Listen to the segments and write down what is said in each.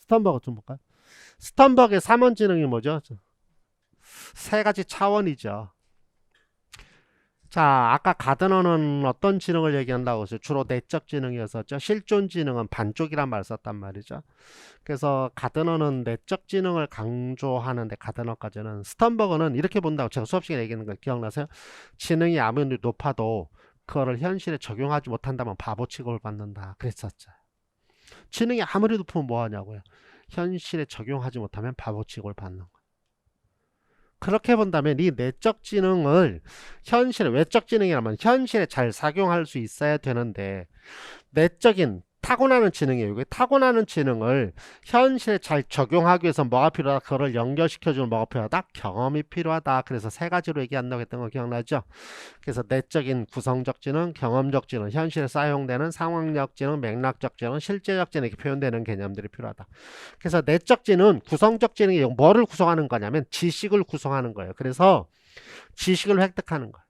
스턴버그 좀 볼까요? 스턴버그의 3원 지능이 뭐죠? 세 가지 차원이죠. 자, 아까 가드너는 어떤 지능을 얘기한다고 했어요? 주로 내적 지능이었었죠. 실존 지능은 반쪽이란 말 썼단 말이죠. 그래서 가드너는 내적 지능을 강조하는데 가드너까지는 스턴버그는 이렇게 본다고 제가 수업 시간에 얘기하는 거 기억나세요? 지능이 아무리 높아도 그거를 현실에 적용하지 못한다면 바보 취급을 받는다. 그랬었죠. 지능이 아무리 높으면 뭐하냐고요? 현실에 적용하지 못하면 바보 취급을 받는 거예요. 그렇게 본다면 이 내적 지능을 현실에 외적 지능이라면 현실에 잘 작용할 수 있어야 되는데 내적인 타고나는 지능이에요. 타고나는 지능을 현실에 잘 적용하기 위해서 뭐가 필요하다? 그거를 연결시켜주는 뭐가 필요하다? 경험이 필요하다. 그래서 세 가지로 얘기한다고 했던 거 기억나죠? 그래서 내적인 구성적 지능, 경험적 지능, 현실에 사용되는 상황적 지능, 맥락적 지능, 실제적 지능 이렇게 표현되는 개념들이 필요하다. 그래서 내적 지능, 구성적 지능이 뭐를 구성하는 거냐면 지식을 구성하는 거예요. 그래서 지식을 획득하는 거예요.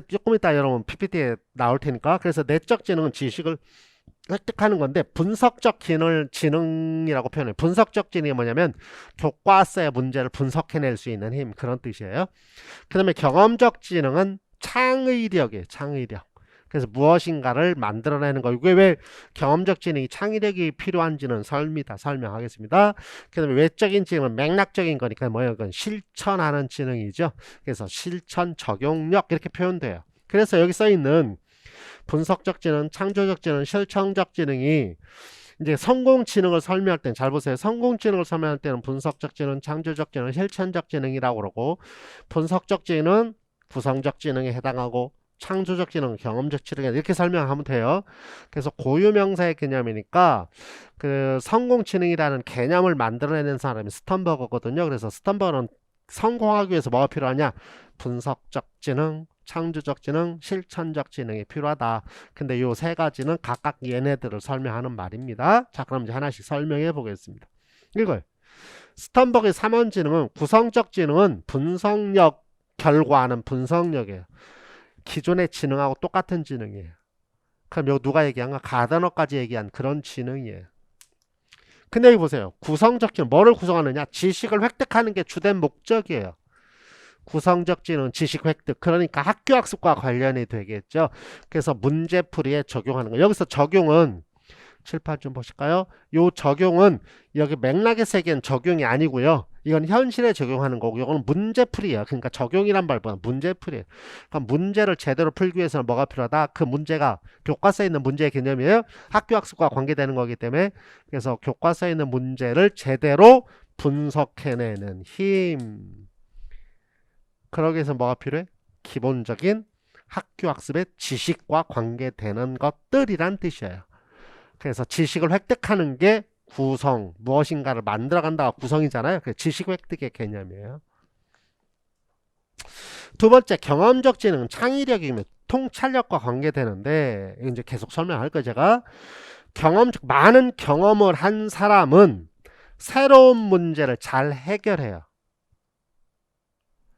조금 이따 여러분 PPT에 나올 테니까. 그래서 내적 지능은 지식을 획득하는 건데 분석적 지능이라고 표현해요. 분석적 지능이 뭐냐면 교과서의 문제를 분석해낼 수 있는 힘, 그런 뜻이에요. 그 다음에 경험적 지능은 창의력이에요. 창의력. 그래서 무엇인가를 만들어내는 거. 이게 왜 경험적 지능이 창의력이 필요한지는 설명하겠습니다. 그 다음에 외적인 지능은 맥락적인 거니까 뭐예요? 그건 실천하는 지능이죠. 그래서 실천, 적용력 이렇게 표현돼요. 그래서 여기 써있는 분석적 지능, 창조적 지능, 실천적 지능이 이제 성공 지능을 설명할 때는 잘 보세요. 성공 지능을 설명할 때는 분석적 지능, 창조적 지능, 실천적 지능이라고 그러고 분석적 지능은 구성적 지능에 해당하고 창조적 지능, 경험적 지능 이렇게 설명하면 돼요. 그래서 고유명사의 개념이니까 그 성공 지능이라는 개념을 만들어내는 사람이 스턴버거거든요. 그래서 스턴버거는 성공하기 위해서 뭐가 필요하냐? 분석적 지능, 창조적 지능, 실천적 지능이 필요하다. 근데 이 세 가지는 각각 얘네들을 설명하는 말입니다. 자, 그럼 이제 하나씩 설명해 보겠습니다. 이걸 스턴버그의 3원 지능은 구성적 지능은 분석력 결과하는 분석력이에요. 기존의 지능하고 똑같은 지능이에요. 그럼 여기 누가 얘기한 거? 가드너까지 얘기한 그런 지능이에요. 근데 여기 보세요. 구성적 지능, 뭐를 구성하느냐? 지식을 획득하는 게 주된 목적이에요. 구성적 지능, 지식 획득. 그러니까 학교 학습과 관련이 되겠죠. 그래서 문제풀이에 적용하는 거. 여기서 적용은 7, 8 좀 보실까요? 요 적용은 여기 맥락의 세계는 적용이 아니고요. 이건 현실에 적용하는 거고 이거는 문제풀이에요. 그러니까 적용이란 말보다 문제풀이에요. 그럼 문제를 제대로 풀기 위해서는 뭐가 필요하다? 그 문제가 교과서에 있는 문제의 개념이에요. 학교 학습과 관계되는 거기 때문에 그래서 교과서에 있는 문제를 제대로 분석해내는 힘. 그러기 위해서 뭐가 필요해? 기본적인 학교 학습의 지식과 관계되는 것들이란 뜻이에요. 그래서 지식을 획득하는 게 구성, 무엇인가를 만들어간다가 구성이잖아요. 그래서 지식 획득의 개념이에요. 두 번째, 경험적 지능은 창의력이면 통찰력과 관계되는데 이제 계속 설명할 거예요. 제가 많은 경험을 한 사람은 새로운 문제를 잘 해결해요.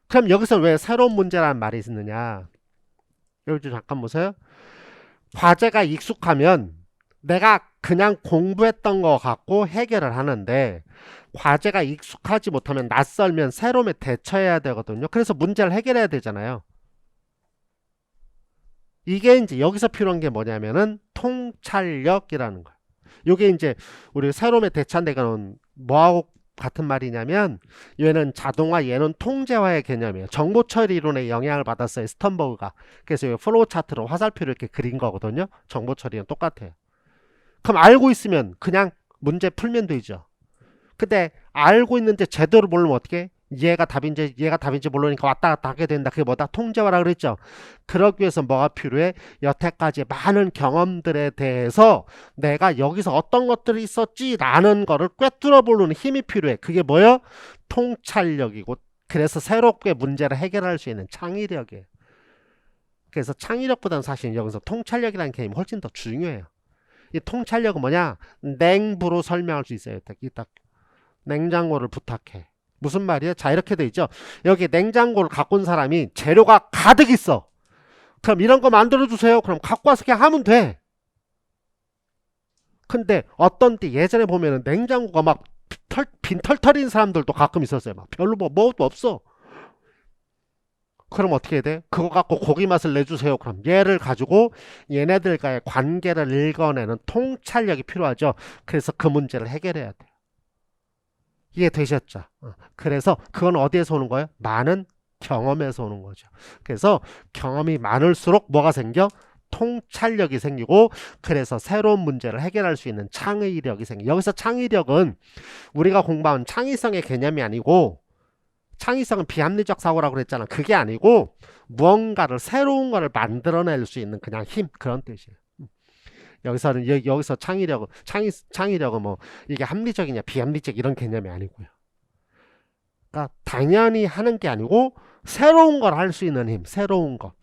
그럼 여기서 왜 새로운 문제라는 말이 있느냐? 여기 좀 잠깐 보세요. 과제가 익숙하면 내가 그냥 공부했던 거 갖고 해결을 하는데 과제가 익숙하지 못하면 낯설면 새로움에 대처해야 되거든요. 그래서 문제를 해결해야 되잖아요. 이게 이제 여기서 필요한 게 뭐냐면은 통찰력이라는 거예요. 이게 이제 우리 새로움에 대처한다는 건 뭐하고 같은 말이냐면 얘는 자동화, 얘는 통제화의 개념이에요. 정보 처리 이론에 영향을 받았어요. 스턴버그가. 그래서 이 플로우 차트로 화살표를 이렇게 그린 거거든요. 정보 처리는 똑같아요. 그럼 알고 있으면 그냥 문제 풀면 되죠. 근데 알고 있는데 제대로 모르면 어떻게? 얘가 답인지 모르니까 왔다 갔다 하게 된다. 그게 뭐다? 통제화라 그랬죠. 그러기 위해서 뭐가 필요해? 여태까지 많은 경험들에 대해서 내가 여기서 어떤 것들이 있었지 라는 거를 꿰뚫어 보는 힘이 필요해. 그게 뭐예요? 통찰력이고 그래서 새롭게 문제를 해결할 수 있는 창의력이에요. 그래서 창의력보다는 사실 여기서 통찰력이라는 개념이 훨씬 더 중요해요. 이 통찰력은 뭐냐? 냉부로 설명할 수 있어요. 딱 냉장고를 부탁해. 무슨 말이에요? 자, 이렇게 돼 있죠. 여기 냉장고를 갖고 온 사람이 재료가 가득 있어. 그럼 이런 거 만들어 주세요. 그럼 갖고 와서 그냥 하면 돼. 근데 어떤 때 예전에 보면은 냉장고가 막 빈털털인 사람들도 가끔 있었어요. 막 별로 뭐도 없어. 그럼 어떻게 해야 돼? 그거 갖고 고기 맛을 내주세요. 그럼 얘를 가지고 얘네들과의 관계를 읽어내는 통찰력이 필요하죠. 그래서 그 문제를 해결해야 돼. 이해되셨죠? 그래서 그건 어디에서 오는 거예요? 많은 경험에서 오는 거죠. 그래서 경험이 많을수록 뭐가 생겨? 통찰력이 생기고, 그래서 새로운 문제를 해결할 수 있는 창의력이 생겨. 여기서 창의력은 우리가 공부한 창의성의 개념이 아니고, 창의성은 비합리적 사고라고 그랬잖아. 그게 아니고 무언가를 새로운 거를 만들어낼 수 있는 그냥 힘, 그런 뜻이에요. 여기서는 여기서 창의력은 뭐 이게 합리적이냐 비합리적 이런 개념이 아니고요. 그러니까 당연히 하는 게 아니고 새로운 걸 할 수 있는 힘, 새로운 것.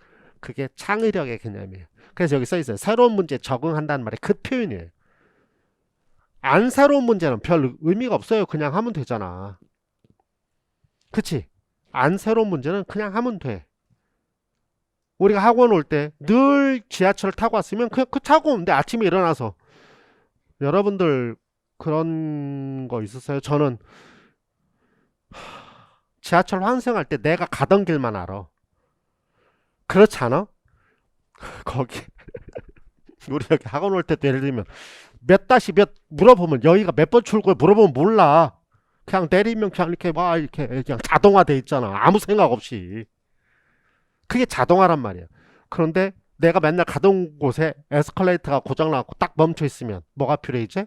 그게 창의력의 개념이에요. 그래서 여기 써 있어요. 새로운 문제에 적응한다는 말이 그 표현이에요. 안 새로운 문제는 별 의미가 없어요. 그냥 하면 되잖아. 그치? 안 새로운 문제는 그냥 하면 돼. 우리가 학원 올 때 늘 지하철을 타고 왔으면 그냥 그 타고 오는데 아침에 일어나서 여러분들 그런 거 있었어요? 저는 지하철 환승할 때 내가 가던 길만 알아. 그렇지 않아? 거기 우리 여기 학원 올 때도 예를 들면 몇 다시 몇 물어보면 여기가 몇 번 출구에 물어보면 몰라. 그냥 내리면 그냥 이렇게 막 이렇게 그냥 자동화돼 있잖아. 아무 생각 없이. 그게 자동화란 말이야. 그런데 내가 맨날 가던 곳에 에스컬레이터가 고장나고 딱 멈춰 있으면 뭐가 필요해 이제?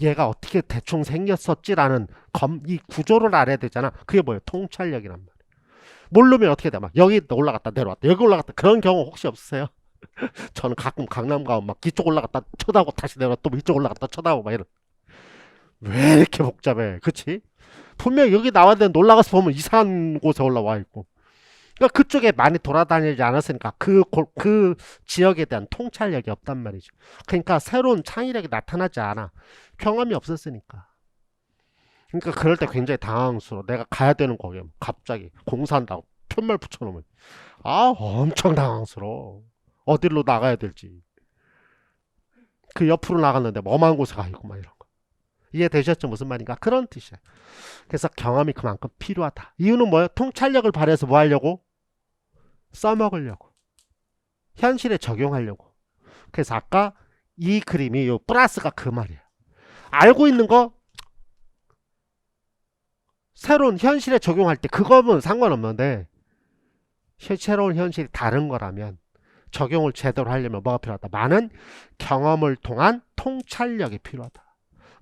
얘가 어떻게 대충 생겼었지라는 이 구조를 알아야 되잖아. 그게 뭐예요? 통찰력이란 말이야. 모르면 어떻게 돼? 막 여기 올라갔다 내려왔다 여기 올라갔다 그런 경우 혹시 없으세요? 저는 가끔 강남 가면 막 이쪽 올라갔다 쳐다보고 다시 내려왔다 또 이쪽 올라갔다 쳐다보고 막 이런. 왜 이렇게 복잡해? 그치? 분명 여기 나와야 되는데 올라가서 보면 이상한 곳에 올라와 있고. 그러니까 그쪽에 많이 돌아다니지 않았으니까 그 지역에 대한 통찰력이 없단 말이죠. 그러니까 새로운 창의력이 나타나지 않아. 경험이 없었으니까. 그러니까 그럴 때 굉장히 당황스러워. 내가 가야 되는 거기에 갑자기 공사한다고 편말 붙여놓으면 엄청 당황스러워. 어디로 나가야 될지. 그 옆으로 나갔는데 험한 곳에 가 있고 막 이런 거. 이해되셨죠? 무슨 말인가? 그런 뜻이야. 그래서 경험이 그만큼 필요하다. 이유는 뭐예요? 통찰력을 발휘해서 뭐 하려고? 써먹으려고. 현실에 적용하려고. 그래서 아까 이 그림이 요 플러스가 그 말이에요. 알고 있는 거 새로운 현실에 적용할 때 그거면 상관없는데 새로운 현실이 다른 거라면 적용을 제대로 하려면 뭐가 필요하다? 많은 경험을 통한 통찰력이 필요하다.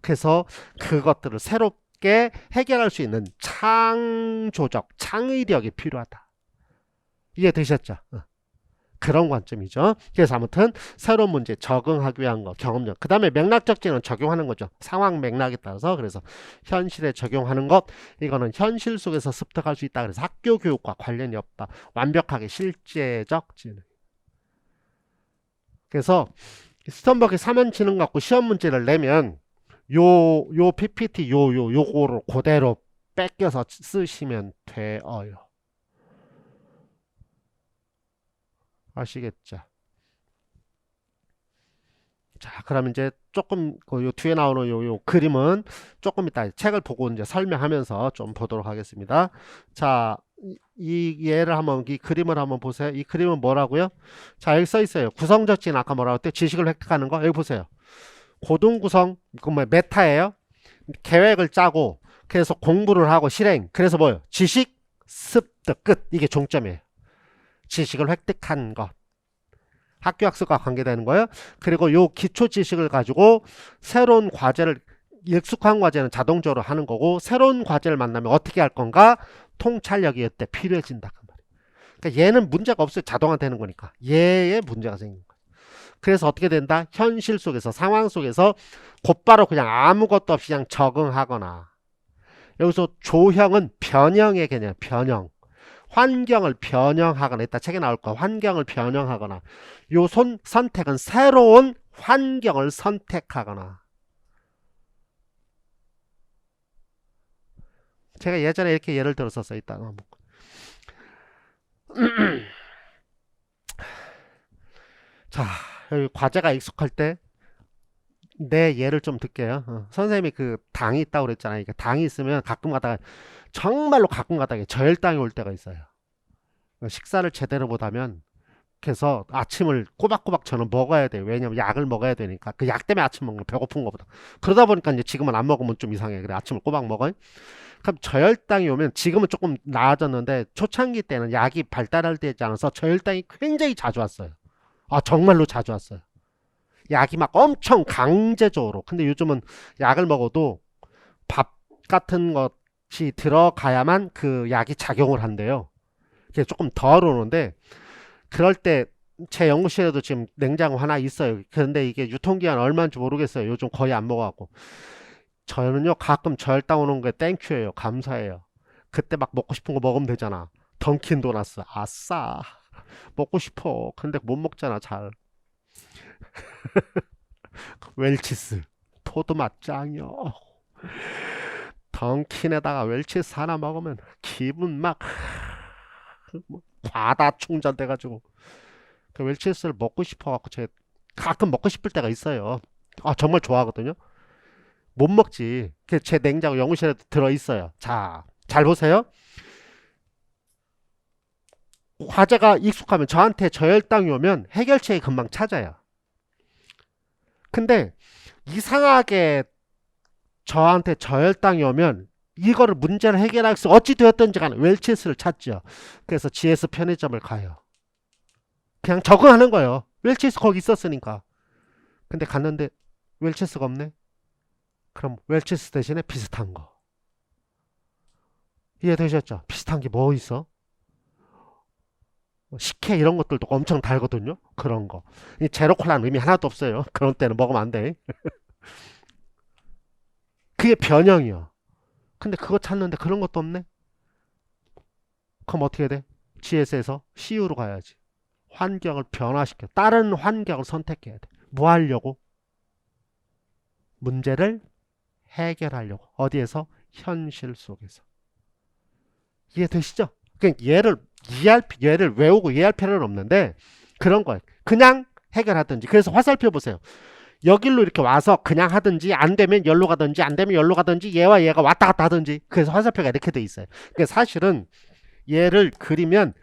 그래서 그것들을 새롭게 해결할 수 있는 창조적 창의력이 필요하다. 이해되셨죠? 그런 관점이죠. 그래서 아무튼 새로운 문제에 적응하기 위한 거, 경험력. 그 다음에 맥락적 지능은 적용하는 거죠. 상황 맥락에 따라서. 그래서 현실에 적용하는 것, 이거는 현실 속에서 습득할 수 있다. 그래서 학교 교육과 관련이 없다. 완벽하게 실제적 지능. 그래서 스턴버그 3원 지능 갖고 시험 문제를 내면 요 PPT 요거를 그대로 뺏겨서 쓰시면 돼요. 아시겠죠? 자, 그러면 이제 조금 요 뒤에 나오는 요 그림은 조금 이따 책을 보고 이제 설명하면서 좀 보도록 하겠습니다. 자, 이 얘를 한번 이 그림을 한번 보세요. 이 그림은 뭐라고요? 자, 여기 써 있어요. 구성적 지능 아까 뭐라고 했대? 지식을 획득하는 거. 여기 보세요. 고등구성 이거 뭐 메타예요? 계획을 짜고 그래서 공부를 하고 실행. 그래서 뭐예요? 지식 습득 끝. 이게 종점이에요. 지식을 획득한 것. 학교학습과 관계되는 거예요. 그리고 요 기초 지식을 가지고 새로운 과제를 익숙한 과제는 자동적으로 하는 거고 새로운 과제를 만나면 어떻게 할 건가? 통찰력이 이때 필요해진다. 그러니까 얘는 문제가 없어요. 자동화 되는 거니까. 얘의 문제가 생긴 거예요. 그래서 어떻게 된다? 현실 속에서 상황 속에서 곧바로 그냥 아무것도 없이 그냥 적응하거나 여기서 조형은 변형의 개념, 변형. 환경을 변형하거나 이따 책에 나올 거 환경을 변형하거나 요 선택은 새로운 환경을 선택하거나 제가 예전에 이렇게 예를 들었었어요. 이따 자 여기 과제가 익숙할 때 내 예를 좀 들게요. 선생님이 그 당이 있다고 그랬잖아요. 이게 당이 있으면 가끔 가다가 정말로 가끔 가다가 저혈당이 올 때가 있어요. 식사를 제대로 못하면 그래서 아침을 꼬박꼬박 저는 먹어야 돼요. 왜냐면 약을 먹어야 되니까. 그 약 때문에 아침 먹는 거 배고픈 거보다. 그러다 보니까 이제 지금은 안 먹으면 좀 이상해. 그래 아침을 꼬박 먹어요. 그럼 저혈당이 오면 지금은 조금 나아졌는데 초창기 때는 약이 발달할 되지 않아서 저혈당이 굉장히 자주 왔어요. 아 정말로 자주 왔어요. 약이 막 엄청 강제적으로. 근데 요즘은 약을 먹어도 밥 같은 것이 들어가야만 그 약이 작용을 한대요. 그게 조금 덜 오는데 그럴 때 제 연구실에도 지금 냉장고 하나 있어요. 그런데 이게 유통기한 얼마인지 모르겠어요. 요즘 거의 안 먹어갖고. 저는요 가끔 저혈당 오는 게 땡큐예요. 감사해요. 그때 막 먹고 싶은 거 먹으면 되잖아. 던킨 도나스 아싸 먹고 싶어. 근데 못 먹잖아 잘. 웰치스 포도맛 짱이요. 던킨에다가 웰치스 하나 먹으면 기분 막 과다 충전돼가지고 그 웰치스를 먹고 싶어갖고 제 가끔 먹고 싶을 때가 있어요. 아 정말 좋아하거든요. 못 먹지. 제 냉장고 연구실에 들어있어요. 자, 잘 보세요. 과제가 익숙하면 저한테 저혈당이 오면 해결책이 금방 찾아요. 근데 이상하게 저한테 저혈당이 오면 이거를 문제를 해결할 수 어찌 되었든지 간에 웰치스를 찾죠. 그래서 GS 편의점을 가요. 그냥 적응하는 거예요. 웰치스 거기 있었으니까. 근데 갔는데 웰치스가 없네. 그럼 웰치스 대신에 비슷한 거. 이해되셨죠? 비슷한 게 뭐 있어? 식혜 이런 것들도 엄청 달거든요. 그런 거. 이 제로 콜라는 의미 하나도 없어요. 그런 때는 먹으면 안 돼. 그게 변형이야. 근데 그거 찾는데 그런 것도 없네. 그럼 어떻게 돼? GS에서 CU로 가야지. 환경을 변화시켜. 다른 환경을 선택해야 돼. 뭐 하려고? 문제를 해결하려고. 어디에서? 현실 속에서. 이해되시죠? 그러니까 얘를 외우고 이해할 필요는 없는데 그런 거예요. 그냥 해결하든지. 그래서 화살표 보세요. 여길로 이렇게 와서 그냥 하든지 안 되면 여기로 가든지 안 되면 여기로 가든지 얘와 얘가 왔다 갔다 하든지. 그래서 화살표가 이렇게 돼 있어요. 그러니까 사실은 얘를 그리면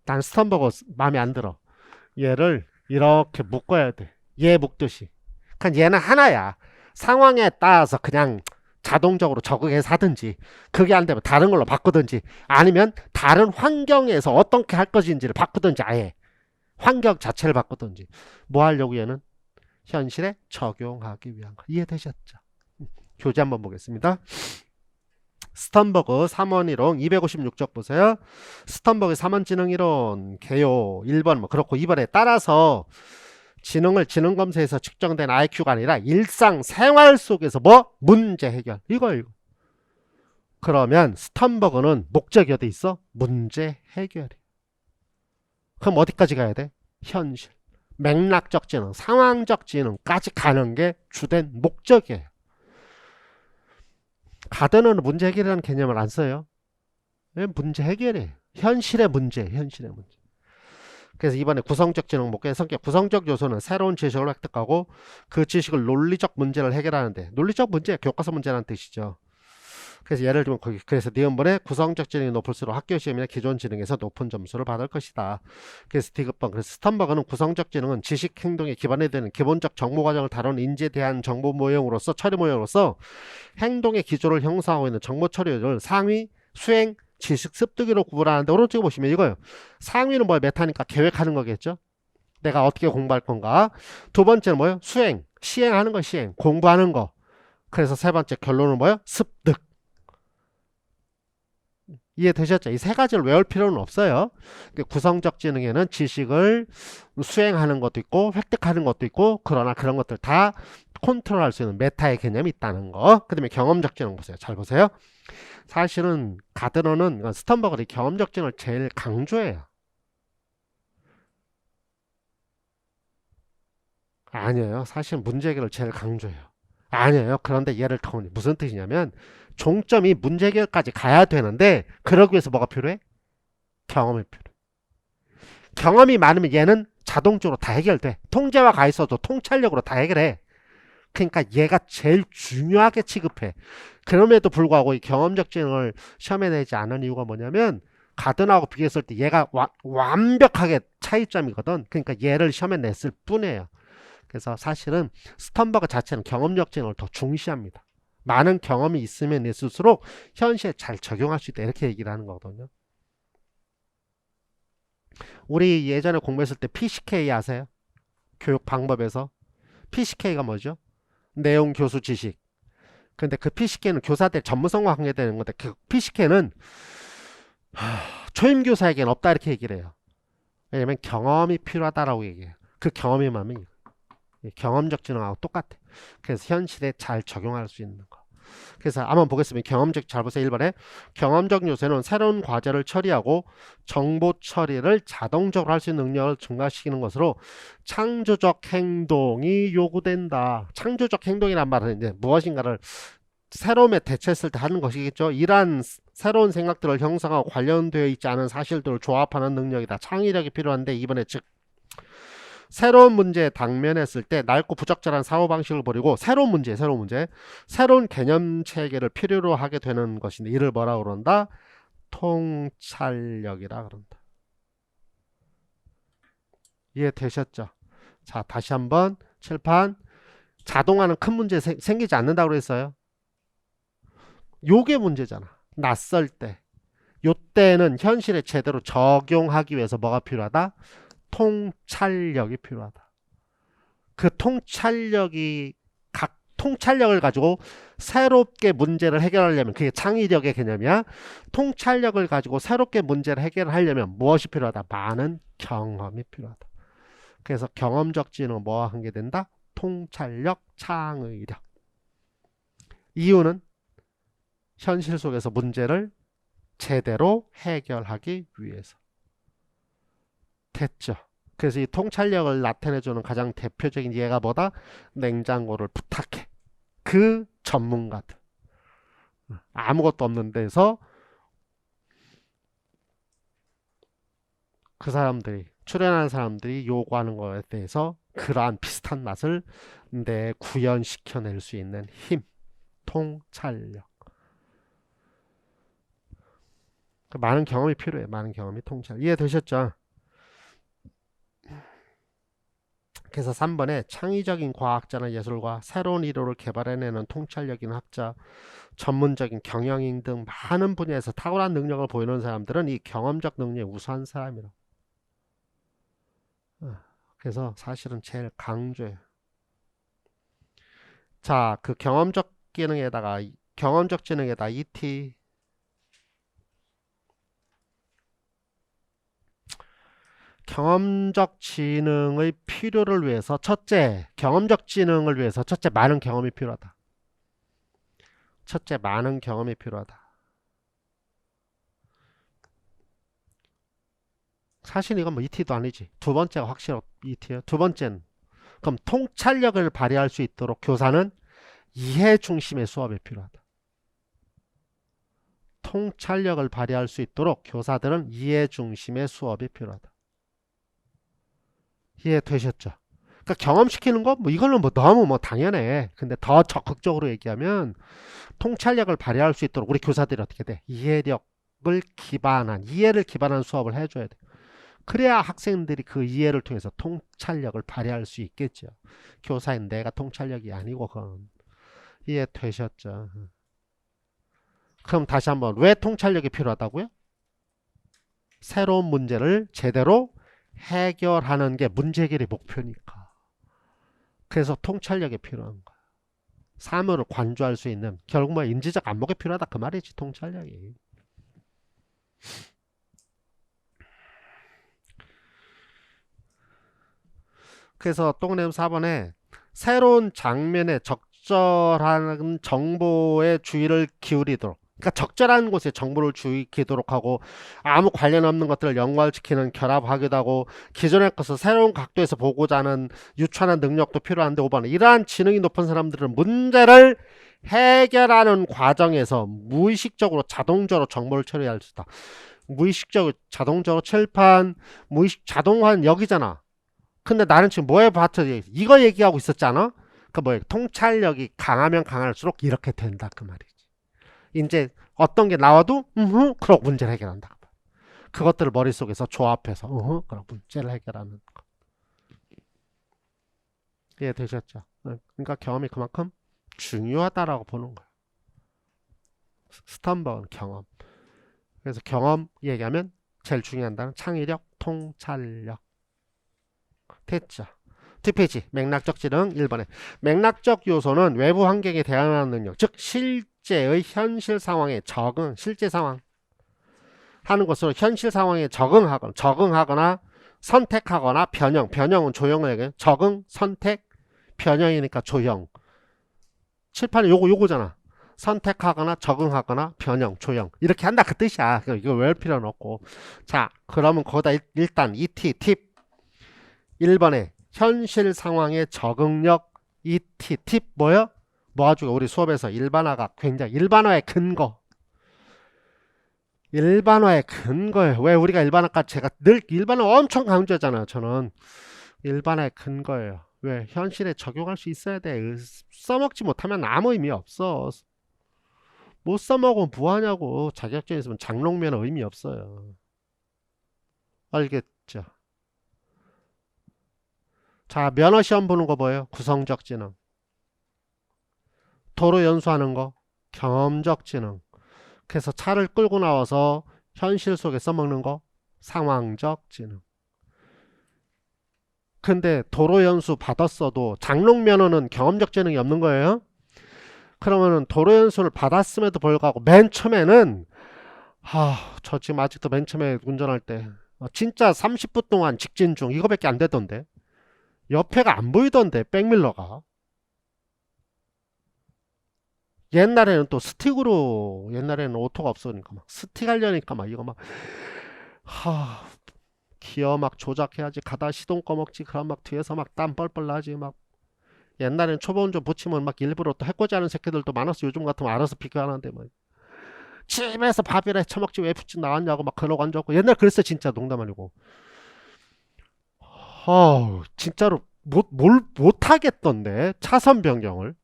난 스턴버거 마음에 안 들어. 얘를 이렇게 묶어야 돼. 얘 묶듯이. 그러니까 얘는 하나야. 상황에 따라서 그냥 자동적으로 적응해서 하든지 그게 안 되면 다른 걸로 바꾸든지 아니면 다른 환경에서 어떻게 할 것인지를 바꾸든지 아예 환경 자체를 바꾸든지 뭐 하려고 얘는 현실에 적용하기 위한 거. 이해되셨죠? 교재 한번 보겠습니다. 스턴버그 3원 이론 256쪽 보세요. 스턴버그 3원 지능이론 개요 1번 뭐 그렇고 2번에 따라서 지능을 지능검사에서 측정된 IQ가 아니라 일상생활 속에서 뭐? 문제 해결. 이거. 그러면 스턴버그는 목적이 어디 있어? 문제 해결이. 그럼 어디까지 가야 돼? 현실. 맥락적 지능, 상황적 지능까지 가는 게 주된 목적이에요. 가드는 문제 해결이라는 개념을 안 써요. 문제 해결이에요. 현실의 문제. 그래서 이번에 구성적 지능 목표의 성격, 구성적 요소는 새로운 지식을 획득하고 그 지식을 논리적 문제를 해결하는데, 논리적 문제, 교과서 문제라는 뜻이죠. 그래서 예를 들면 거기 그래서 니은번에 구성적 지능이 높을수록 학교 시험이나 기존 지능에서 높은 점수를 받을 것이다. 그래서 디귿번 그래서 스턴버그는 구성적 지능은 지식 행동에 기반이 되는 기본적 정보 과정을 다루는 인지에 대한 정보 모형으로서 처리 모형으로서 행동의 기조를 형성하고 있는 정보 처리를 상위, 수행, 지식 습득으로 구분하는데 오른쪽에 보시면 이거요. 상위는 뭐예요? 메타니까 계획하는 거겠죠. 내가 어떻게 공부할 건가. 두 번째는 뭐예요? 수행, 시행하는 거 시행, 공부하는 거. 그래서 세 번째 결론은 뭐예요? 습득. 이해되셨죠? 이 세 가지를 외울 필요는 없어요. 구성적 지능에는 지식을 수행하는 것도 있고 획득하는 것도 있고 그러나 그런 것들 다 컨트롤할 수 있는 메타의 개념이 있다는 거. 그 다음에 경험적 지능 보세요. 잘 보세요. 사실은 가드너는 스턴버그의 경험적 지능을 제일 강조해요. 아니에요. 사실 문제 해결을 제일 강조해요. 아니에요. 그런데 얘를 더 무슨 뜻이냐면 종점이 문제 해결까지 가야 되는데 그러기 위해서 뭐가 필요해? 경험이 필요해. 경험이 많으면 얘는 자동적으로 다 해결돼. 통제와 가 있어도 통찰력으로 다 해결해. 그러니까 얘가 제일 중요하게 취급해. 그럼에도 불구하고 이 경험적 지능을 시험에 내지 않은 이유가 뭐냐면 가든하고 비교했을 때 얘가 완벽하게 차이점이거든. 그러니까 얘를 시험에 냈을 뿐이에요. 그래서 사실은 스턴버그 자체는 경험적 지능을 더 중시합니다. 많은 경험이 있으면 있을수록 현실에 잘 적용할 수 있다. 이렇게 얘기를 하는 거거든요. 우리 예전에 공부했을 때 PCK 아세요? 교육 방법에서. PCK가 뭐죠? 내용, 교수, 지식. 근데 그 PCK는 교사들 전문성과 관계되는 건데 그 PCK는 초임교사에게는 없다 이렇게 얘기를 해요. 왜냐면 경험이 필요하다라고 얘기해요. 그 경험이 뭐냐면 경험적 지능하고 똑같아. 그래서 현실에 잘 적용할 수 있는 거. 그래서 한번 보겠습니다. 경험적, 잘 보세요. 1번에 경험적 요소는 새로운 과제를 처리하고 정보 처리를 자동적으로 할 수 있는 능력을 증가시키는 것으로 창조적 행동이 요구된다. 창조적 행동이란 말은 이제 무엇인가를 새로움에 대처했을 때 하는 것이겠죠. 이러한 새로운 생각들을 형성하고 관련되어 있지 않은 사실들을 조합하는 능력이다. 창의력이 필요한데 이번에 즉 새로운 문제에 당면했을 때 낡고 부적절한 사고방식을 버리고 새로운 새로운 개념 체계를 필요로 하게 되는 것인데 이를 뭐라고 그런다? 통찰력이라 그런다. 이해되셨죠? 자, 다시 한번 칠판. 자동화는 큰 문제 생기지 않는다고 그랬어요. 요게 문제잖아. 낯설 때. 요때는 현실에 제대로 적용하기 위해서 뭐가 필요하다? 통찰력이 필요하다. 그 통찰력을 가지고 새롭게 문제를 해결하려면 그게 창의력의 개념이야. 통찰력을 가지고 새롭게 문제를 해결하려면 무엇이 필요하다? 많은 경험이 필요하다. 그래서 경험적 지능은 뭐와 관계된다? 통찰력, 창의력. 이유는 현실 속에서 문제를 제대로 해결하기 위해서. 됐죠? 그래서 이 통찰력을 나타내주는 가장 대표적인 예가 뭐다? 냉장고를 부탁해. 그 전문가들. 아무것도 없는 데서 그 사람들이, 출연하는 사람들이 요구하는 것에 대해서 그러한 비슷한 맛을 구현시켜낼 수 있는 힘. 통찰력. 많은 경험이 필요해. 많은 경험이 통찰. 이해되셨죠? 그래서 3번에 창의적인 과학자나 예술가, 새로운 이론을 개발해내는 통찰력 있는 학자, 전문적인 경영인 등 많은 분야에서 탁월한 능력을 보이는 사람들은 이 경험적 능력이 우수한 사람이라. 그래서 사실은 제일 강조해요. 자, 그 경험적 지능에다 ET 경험적 지능의 필요를 위해서 경험적 지능을 위해서 많은 경험이 필요하다. 많은 경험이 필요하다. 사실 이건 뭐 ET도 아니지. 두 번째가 확실히 ET예요. 두 번째는 그럼 통찰력을 발휘할 수 있도록 교사는 이해 중심의 수업이 필요하다. 통찰력을 발휘할 수 있도록 교사들은 이해 중심의 수업이 필요하다. 이해되셨죠? 그러니까 경험시키는 거 이걸로 너무 당연해. 근데 더 적극적으로 얘기하면 통찰력을 발휘할 수 있도록 우리 교사들이 어떻게 돼? 이해를 기반한 수업을 해줘야 돼. 그래야 학생들이 그 이해를 통해서 통찰력을 발휘할 수 있겠죠. 교사인 내가 통찰력이 아니고 그건. 이해되셨죠? 그럼 다시 한번 왜 통찰력이 필요하다고요? 새로운 문제를 제대로 해결하는 게 문제 해결의 목표니까. 그래서 통찰력이 필요한 거야. 사물을 관조할 수 있는 결국 인지적 안목이 필요하다 그 말이지 통찰력이. 그래서 똥냄 4번에 새로운 장면에 적절한 정보에 주의를 기울이도록, 그러니까 적절한 곳에 정보를 기울이도록 하고 아무 관련 없는 것들을 연관시키는 결합하기도 하고 기존의 것을 새로운 각도에서 보고자 하는 유추하는 능력도 필요한데 5번 이러한 지능이 높은 사람들은 문제를 해결하는 과정에서 무의식적으로 자동적으로 정보를 처리할 수 있다. 무의식적으로 자동적으로 칠판 무의식 자동화는 여기잖아. 근데 나는 지금 뭐에 바쳐 이거 얘기하고 있었잖아. 그 뭐예요? 통찰력이 강하면 강할수록 이렇게 된다 그 말이지. 이제 어떤 게 나와도 그러고 문제를 해결한다. 그것들을 머릿속에서 조합해서 그러고 문제를 해결하는 거. 이해되셨죠? 그러니까 경험이 그만큼 중요하다라고 보는 거예요. 스턴버그는 경험. 그래서 경험 얘기하면 제일 중요한 단어는 창의력, 통찰력. 됐죠? 뒷페이지 맥락적 지능 1번에 맥락적 요소는 외부 환경에 대응하는 능력, 즉 실제의 현실 상황에 적응, 실제 상황 하는 것으로 현실 상황에 적응하거나 선택하거나 변형은 조형을 얘기해. 적응, 선택, 변형이니까 조형. 칠판에 요거잖아. 선택하거나 적응하거나 변형, 조형 이렇게 한다 그 뜻이야. 이거 외울 필요는 없고. 자, 그러면 거기다 일단 ET 팁 1번에 현실 상황의 적응력 ET 팁 뭐요? 모아주고 우리 수업에서 일반화가 굉장히 일반화의 근거. 일반화의 근거예요. 왜 우리가 일반화까지 제가 늘 일반화 엄청 강조하잖아요. 저는 일반화의 근거예요. 왜? 현실에 적용할 수 있어야 돼. 써먹지 못하면 아무 의미 없어. 못 써먹으면 뭐하냐고. 자격증 있으면 장롱면허 의미 없어요. 알겠죠? 자, 면허시험 보는 거 뭐예요? 구성적 지능. 도로 연수하는 거 경험적 지능. 그래서 차를 끌고 나와서 현실 속에 써먹는 거 상황적 지능. 근데 도로 연수 받았어도 장롱 면허는 경험적 지능이 없는 거예요. 그러면은 도로 연수를 받았음에도 불구하고 맨 처음에는 저 지금 아직도 맨 처음에 운전할 때 진짜 30분 동안 직진 중 이거밖에 안 되던데 옆에가 안 보이던데 백밀러가 옛날에는 또 스틱으로 옛날에는 오토가 없으니까 막 스틱 하려니까 막 이거 막 기어 막 조작해야지 가다 시동 꺼먹지 그럼 막 뒤에서 막 땀 뻘뻘 나지 막 옛날엔 초보 운전 붙이면 막 일부러 또 해코지 하는 새끼들도 많았어. 요즘 같으면 알아서 비교하는데 뭐 집에서 밥이라 처먹지 왜 붙이 나왔냐고 막 그러고 앉았고 옛날 그랬어 진짜 농담 아니고 진짜로 못하겠던데 차선 변경을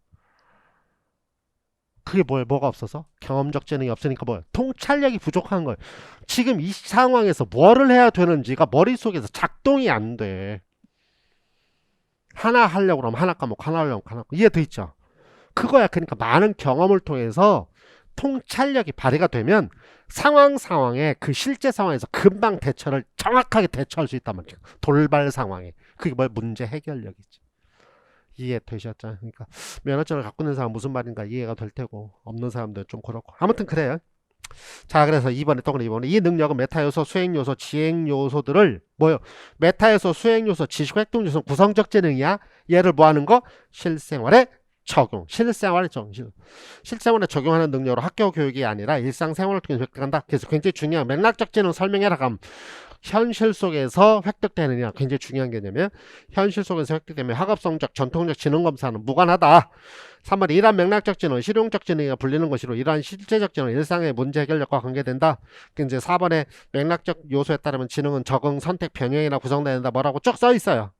그게 뭐가 없어서? 경험적 재능이 없으니까 뭐예요? 통찰력이 부족한 거예요. 지금 이 상황에서 뭐를 해야 되는지가 머릿속에서 작동이 안 돼. 하나 하려고 그러면 하나 까먹고 하나 하려고 하나 까먹고 이해돼 있죠? 그거야. 그러니까 많은 경험을 통해서 통찰력이 발휘가 되면 상황에 그 실제 상황에서 금방 대처를 정확하게 대처할 수 있단 말이죠. 돌발 상황에. 그게 뭐야? 문제 해결력이지. 이해되셨죠? 그러니까 면허증을 갖고 있는 사람 무슨 말인가 이해가 될 테고 없는 사람들은 좀 그렇고 아무튼 그래요. 자, 그래서 이번에 이 능력은 메타 요소, 수행 요소, 지행 요소들을 뭐요? 메타 요소, 수행 요소, 지식 활동 요소는 구성적 재능이야. 얘를 뭐 하는 거? 실생활에 적용. 실생활에 적용하는 능력으로 학교 교육이 아니라 일상생활을 통해 획득한다. 그래서 굉장히 중요한 맥락적 재능 설명해라 감. 현실 속에서 획득되느냐 굉장히 중요한 개념이에요. 현실 속에서 획득되면 학업성적, 전통적 지능검사는 무관하다. 3번 이러한 맥락적 지능, 실용적 지능이 불리는 것이로 이러한 실제적 지능, 일상의 문제 해결력과 관계된다. 이제 4번에 맥락적 요소에 따르면 지능은 적응, 선택, 변형이나 구성된다. 뭐라고 쭉 써 있어요.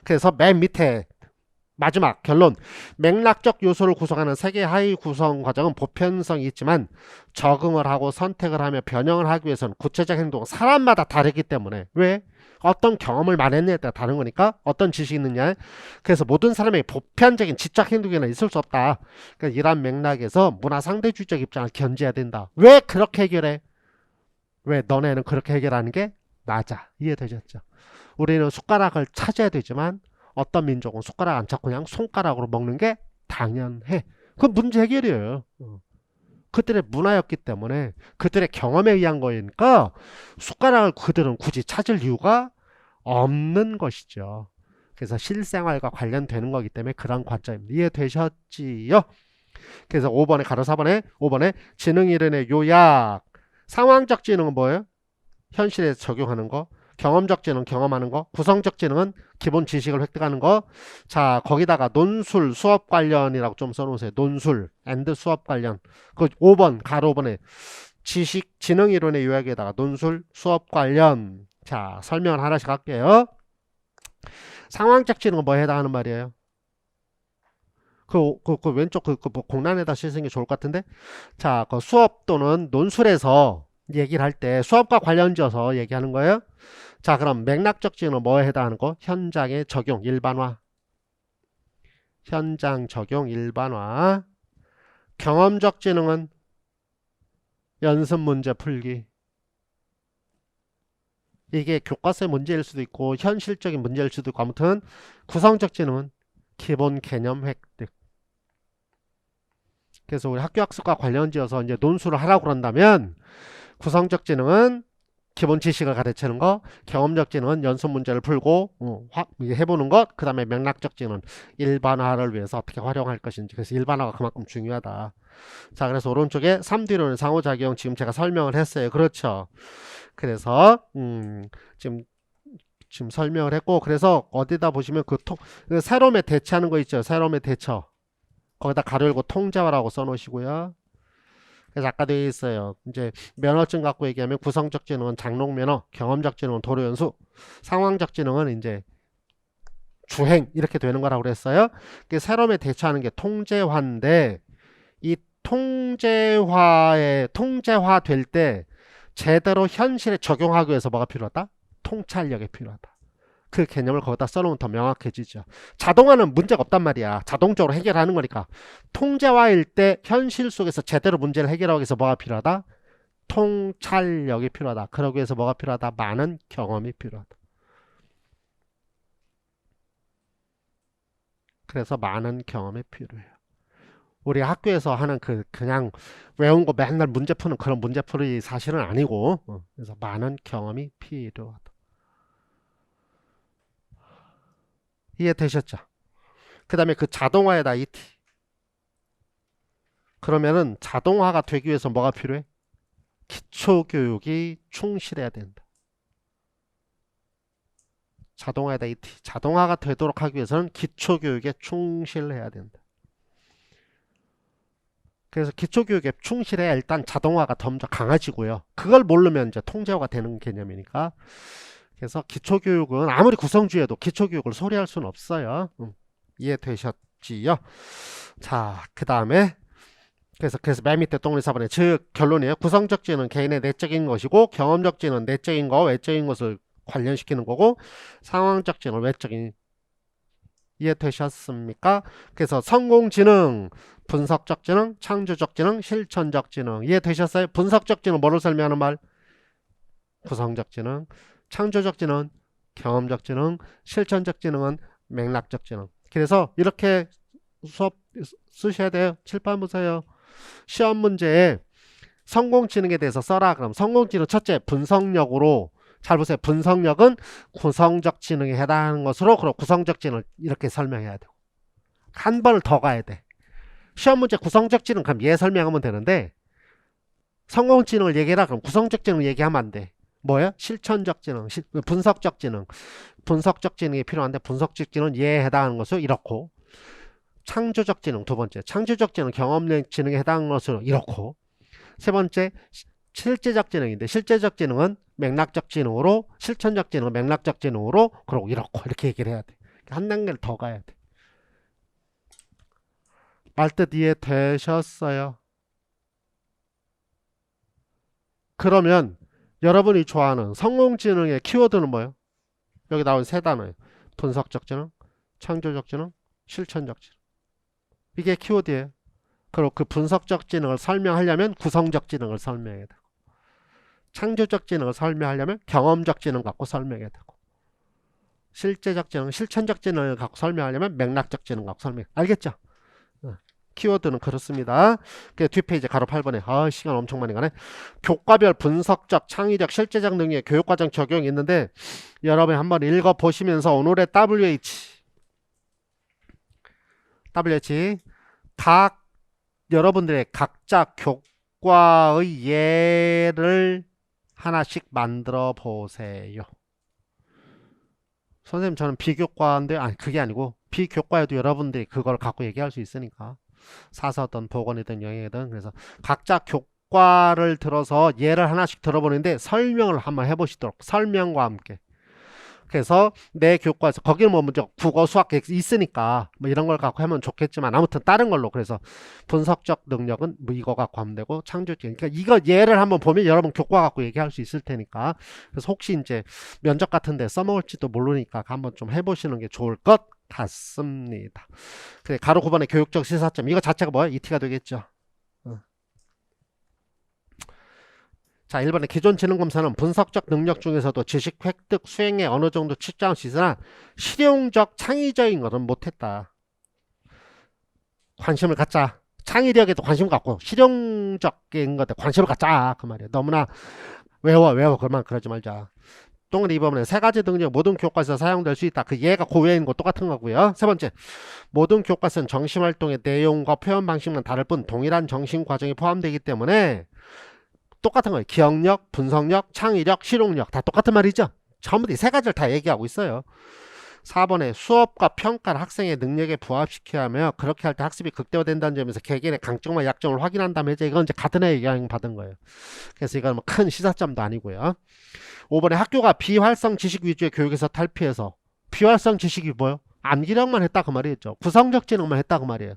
그래서 맨 밑에 마지막 결론 맥락적 요소를 구성하는 세개 하위 구성 과정은 보편성이 있지만 적응을 하고 선택을 하며 변형을 하기 위해서는 구체적 행동은 사람마다 다르기 때문에 왜? 어떤 경험을 많이 했느냐에 따라 다른 거니까 어떤 지식이 있느냐 그래서 모든 사람에게 보편적인 지적 행동이나 있을 수 없다. 그러니까 이러한 맥락에서 문화상대주의적 입장을 견지해야 된다. 왜 그렇게 해결해? 왜 너네는 그렇게 해결하는 게 맞아. 이해되셨죠? 우리는 숟가락을 찾아야 되지만 어떤 민족은 숟가락 안 찾고 그냥 손가락으로 먹는 게 당연해. 그건 문제 해결이에요. 그들의 문화였기 때문에 그들의 경험에 의한 거니까 숟가락을 그들은 굳이 찾을 이유가 없는 것이죠. 그래서 실생활과 관련되는 거기 때문에 그런 관점입니다. 이해되셨지요? 그래서 5번에 가로 4번에 5번에 지능 이론의 요약. 상황적 지능은 뭐예요? 현실에 적용하는 거. 경험적 지능 경험하는 거, 구성적 지능은 기본 지식을 획득하는 거. 자, 거기다가 논술 수업 관련이라고 좀 써놓으세요. 논술 and 수업 관련. 그 5번 가로 5번에 지식 지능 이론의 요약에다가 논술 수업 관련. 자, 설명을 하나씩 할게요. 상황적 지능은 뭐에 해당하는 말이에요? 그 왼쪽 뭐 공란에다 쓰는 게 좋을 것 같은데. 자, 그 수업 또는 논술에서 얘기를 할 때 수업과 관련지어서 얘기하는 거예요. 자, 그럼 맥락적 지능은 뭐에 해당하는 거? 현장의 적용, 일반화. 현장 적용, 일반화. 경험적 지능은 연습 문제 풀기. 이게 교과서의 문제일 수도 있고 현실적인 문제일 수도 있고, 아무튼 구성적 지능은 기본 개념 획득. 그래서 우리 학교학습과 관련지어서 이제 논술을 하라고 그런다면 구성적 지능은 기본 지식을 가르치는 거, 경험적 지능은 연습 문제를 풀고 해보는 것, 그 다음에 맥락적 지능은 일반화를 위해서 어떻게 활용할 것인지. 그래서 일반화가 그만큼 중요하다. 자, 그래서 오른쪽에 3D로는 상호작용 지금 제가 설명을 했어요. 그렇죠. 그래서 지금 설명을 했고, 그래서 어디다 보시면 그 세롬에 대처하는 거 있죠. 세롬에 대처. 거기다 가로 열고 통제화라고 써놓으시고요. 그래서 아까 되어 있어요. 이제 면허증 갖고 얘기하면 구성적 지능은 장롱 면허, 경험적 지능은 도로 연수, 상황적 지능은 이제 주행 이렇게 되는 거라고 그랬어요. 세롬에 대처하는 게 통제화인데, 이 통제화 될 때 제대로 현실에 적용하기 위해서 뭐가 필요하다? 통찰력이 필요하다. 그 개념을 거기다 써놓으면 더 명확해지죠. 자동화는 문제가 없단 말이야. 자동적으로 해결하는 거니까. 통제화일 때 현실 속에서 제대로 문제를 해결하기 위해서 뭐가 필요하다? 통찰력이 필요하다. 그러기 위해서 뭐가 필요하다? 많은 경험이 필요하다. 그래서 많은 경험이 필요해요. 우리 학교에서 하는 그냥 외운 거 맨날 문제 푸는 그런 문제풀이 사실은 아니고, 그래서 많은 경험이 필요하다. 이해되셨죠? 그 다음에 그 자동화에다 ET. 그러면은 자동화가 되기 위해서 뭐가 필요해? 기초교육이 충실해야 된다. 자동화에다 ET. 자동화가 되도록 하기 위해서는 기초교육에 충실해야 된다. 그래서 기초교육에 충실해야 일단 자동화가 더 강해지고요. 그걸 모르면 이제 통제화가 되는 개념이니까. 그래서 기초교육은 아무리 구성주의해도 기초교육을 소리할 수는 없어요. 이해되셨지요? 자, 그 다음에 그래서 맨 밑에 동그라미 4번에 즉 결론이에요. 구성적 지능은 개인의 내적인 것이고, 경험적 지능은 내적인 거, 외적인 것을 관련시키는 거고, 상황적 지능은 외적인. 이해되셨습니까? 그래서 성공지능, 분석적 지능, 창조적 지능, 실천적 지능. 이해되셨어요? 분석적 지능 뭐를 설명하는 말? 구성적 지능. 창조적 지능은 경험적 지능, 실천적 지능은 맥락적 지능. 그래서 이렇게 수업 쓰셔야 돼요. 칠판 보세요. 시험 문제에 성공지능에 대해서 써라. 그럼 성공지능 첫째 분석력으로, 잘 보세요. 분석력은 구성적 지능에 해당하는 것으로, 그리고 구성적 지능을 이렇게 설명해야 돼요. 한 번을 더 가야 돼. 시험 문제 구성적 지능 그럼 얘 설명하면 되는데, 성공지능을 얘기해라. 그럼 구성적 지능 얘기하면 안 돼. 뭐야? 실천적 지능, 분석적 지능. 분석적 지능이 필요한데 분석적 지능은 얘에 해당하는 것으로 이렇고, 창조적 지능 두 번째, 창조적 지능 경험력 지능에 해당하는 것으로 이렇고, 세 번째 실제적 지능인데 실제적 지능은 맥락적 지능으로, 실천적 지능은 맥락적 지능으로, 그러고 이렇고 이렇게 얘기를 해야 돼. 한 단계를 더 가야 돼. 말뜻 이해되셨어요? 그러면 여러분이 좋아하는 성공지능의 키워드는 뭐예요? 여기 나온 세 단어예요. 분석적 지능, 창조적 지능, 실천적 지능. 이게 키워드예요. 그리고 그 분석적 지능을 설명하려면 구성적 지능을 설명해야 되고, 창조적 지능을 설명하려면 경험적 지능 갖고 설명해야 되고, 실제적 지능, 실천적 지능을 갖고 설명하려면 맥락적 지능 갖고 설명. 알겠죠? 키워드는 그렇습니다. 뒷페이지 가로 8번에 시간 엄청 많이 가네. 교과별 분석적, 창의적, 실제적 능력의 교육과정 적용이 있는데, 여러분이 한번 읽어보시면서 오늘의 WH 각 여러분들의 각자 교과의 예를 하나씩 만들어 보세요. 선생님 저는 비교과인데, 아니 그게 아니고 비교과에도 여러분들이 그걸 갖고 얘기할 수 있으니까, 사서든 보건이든 영역이든. 그래서 각자 교과를 들어서 예를 하나씩 들어보는데 설명을 한번 해보시도록, 설명과 함께. 그래서 내 교과서 거기는 뭐 먼저 국어 수학 있으니까 뭐 이런 걸 갖고 하면 좋겠지만 아무튼 다른 걸로 그래서 분석적 능력은 뭐 이거 갖고 하면 되고 창조적 그러니까 이거 예를 한번 보면 여러분 교과 갖고 얘기할 수 있을 테니까 그래서 혹시 이제 면접 같은 데 써먹을지도 모르니까 한번 좀 해보시는 게 좋을 것 같습니다. 그래 가로 9번의 교육적 시사점 이거 자체가 뭐야? ET가 되겠죠. 자, 1번의 기존 지능검사는 분석적 능력 중에서도 지식 획득, 수행에 어느 정도 측정할 수 있으나 실용적, 창의적인 것은 못했다. 관심을 갖자. 창의력에도 관심 갖고 실용적인 것에 관심을 갖자. 그 말이야. 너무나 외워. 그만 그러지 말자. 동그라미 2번에 세 가지 능력 모든 교과서에서 사용될 수 있다. 그 얘가 고외인 거 똑같은 거고요. 세 번째, 모든 교과서는 정신활동의 내용과 표현 방식만 다를 뿐 동일한 정신 과정이 포함되기 때문에 똑같은 거예요. 기억력, 분석력, 창의력, 실용력 다 똑같은 말이죠. 전부 이 세 가지를 다 얘기하고 있어요. 4번에 수업과 평가를 학생의 능력에 부합시켜야 하며 그렇게 할 때 학습이 극대화된다는 점에서 개개인의 강점과 약점을 확인한 다음에 이건 이제 가드너의 영향 받은 거예요. 그래서 이건 뭐 큰 시사점도 아니고요. 5번에 학교가 비활성 지식 위주의 교육에서 탈피해서 비활성 지식이 뭐요? 암기력만 했다 그 말이었죠. 구성적 지능만 했다 그 말이에요.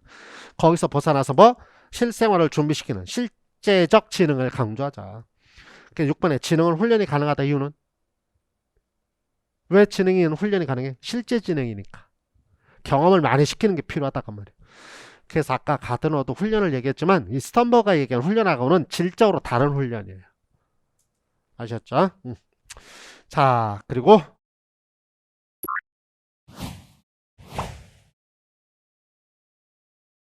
거기서 벗어나서 뭐 실생활을 준비시키는 실제적 지능을 강조하자. 6번에 지능은 훈련이 가능하다 이유는 왜 지능인 훈련이 가능해? 실제 지능이니까. 경험을 많이 시키는 게 필요하다 그 말이에요. 그래서 아까 가드너도 훈련을 얘기했지만 이 스턴버가 얘기한 훈련하고는 질적으로 다른 훈련이에요. 아셨죠? 자, 그리고